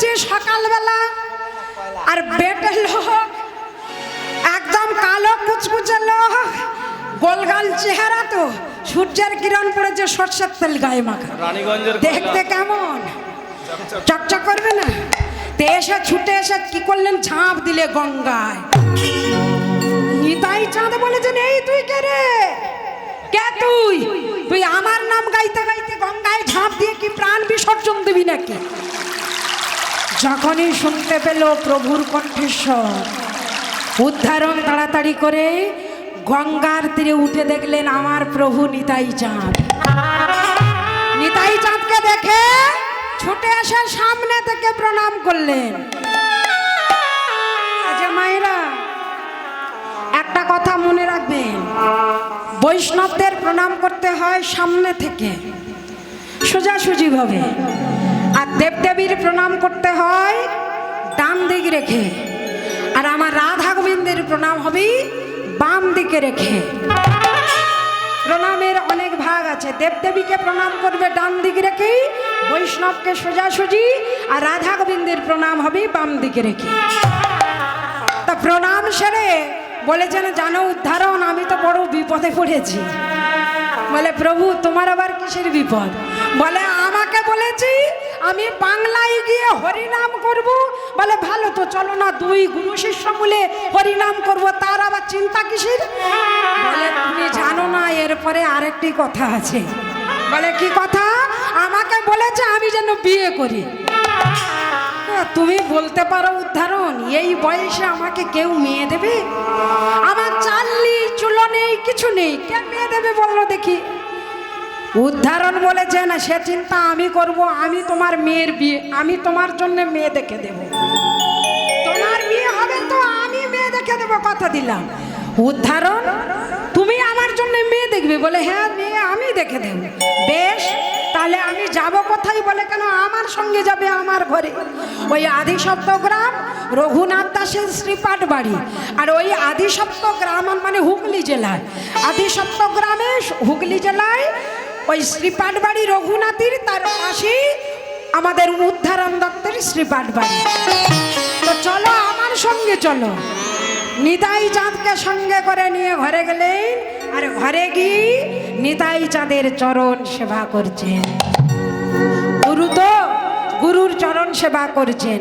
করেছি সকালবেলা, আর বেটে লোক একদম কালো কুচকুচে লোক, গোলগাল চেহারা, তো সূর্যের কিরণ পড়েছে, সরষের তেল গায়ে মাখা, দেখতে কেমন চকচক করবে না? তে এসে ছুটে এসে কি করলেন, ঝাঁপ দিলে গঙ্গায়। নিতাই চাঁদ বলেছেন, এই তুই কে রে? কে তুই? তুই আমার নাম গাইতে গাইতে গঙ্গায় ঝাঁপ দিয়ে কি প্রাণ বিসর্জন দিবি নাকি? যখনই শুনতে পেল প্রভুর কণ্ঠস্বর, উদ্ধারণ তাড়াতাড়ি করে গঙ্গার তীরে উঠে দেখলেন আমার প্রভু নিতাই চাঁদ। নিতাই চাঁদকে দেখে ছুটে এসে সামনে থেকে প্রণাম করলেন। আচ্ছা মায়েরা, একটা কথা মনে রাখবেন, বৈষ্ণবদের প্রণাম করতে হয় সামনে থেকে সোজাসুজি ভাবে, আর দেবদেবীর প্রণাম করতে হয় ডান দিক রেখে, আর আমার রাধা গোবিন্দের প্রণাম হবে বাম দিকে রেখে। প্রণামের অনেক ভাগ আছে, দেবদেবীকে প্রণাম করবে ডান দিকে রেখে, বৈষ্ণবকে সোজাসুজি, আর রাধা গোবিন্দের প্রণাম হবে বাম দিকে রেখে। তা প্রণাম সেরে বলেছেন, জানো উদ্ধারণ, আমি তো বড় বিপদে পড়েছি। বলে প্রভু তোমার আবার কিসের বিপদ? বলে আমাকে বলেছি আমি বাংলায় গিয়ে হরিনাম করব। বলে ভালো তো, চলো না দুই গুরু শিষ্য মিলে হরিনাম করব, তার আবার চিন্তা কিসের? বলে তুমি জানো না এরপরে আরেকটি কথা আছে। বলে কি কথা? আমাকে বলেছে আমি যেন বিয়ে করি। তুমি বলতে পারো উদ্ধারণ, এই বয়সে আমাকে কেউ মেয়ে দেবে? আমার চালনি চুলো নেই, কিছু নেই, কে মেয়ে দেবে বললো দেখি? উদ্ধারণ বলেছে না, সে চিন্তা আমি করব, আমি তোমার মেয়ের বিয়ে, আমি তোমার জন্য মেয়ে দেখে দেব। তোমার বিয়ে হবে তো আমি মেয়ে দেখে দেবো, কথা দিলাম। উদ্ধারণ তুমি আমার জন্য মেয়ে দেখবে? বলে হ্যাঁ মেয়ে আমি দেখে দেব। বেশ, তাহলে আমি যাব কোথায়? বলে কেন, আমার সঙ্গে যাবে আমার ঘরে। ওই আদিসপ্তগ্রাম রঘুনাথ দাসের শ্রীপাঠ বাড়ি, আর ওই আদিসপ্তগ্রাম মানে হুগলি জেলায়, আদিসপ্তগ্রামে হুগলি জেলায় ওই শ্রীপাঠ বাড়ি রঘুনাথের, তার পাশেই আমাদের উদ্ধারণ দত্তের শ্রীপাঠ বাড়ি। তো চলো আমার সঙ্গে চলো। নিতাই চাঁদকে সঙ্গে করে নিয়ে ঘরে গেলেন, আর ঘরে গিয়ে নিতাই চাঁদের চরণ সেবা করছেন। গুরু তো গুরুর চরণ সেবা করছেন।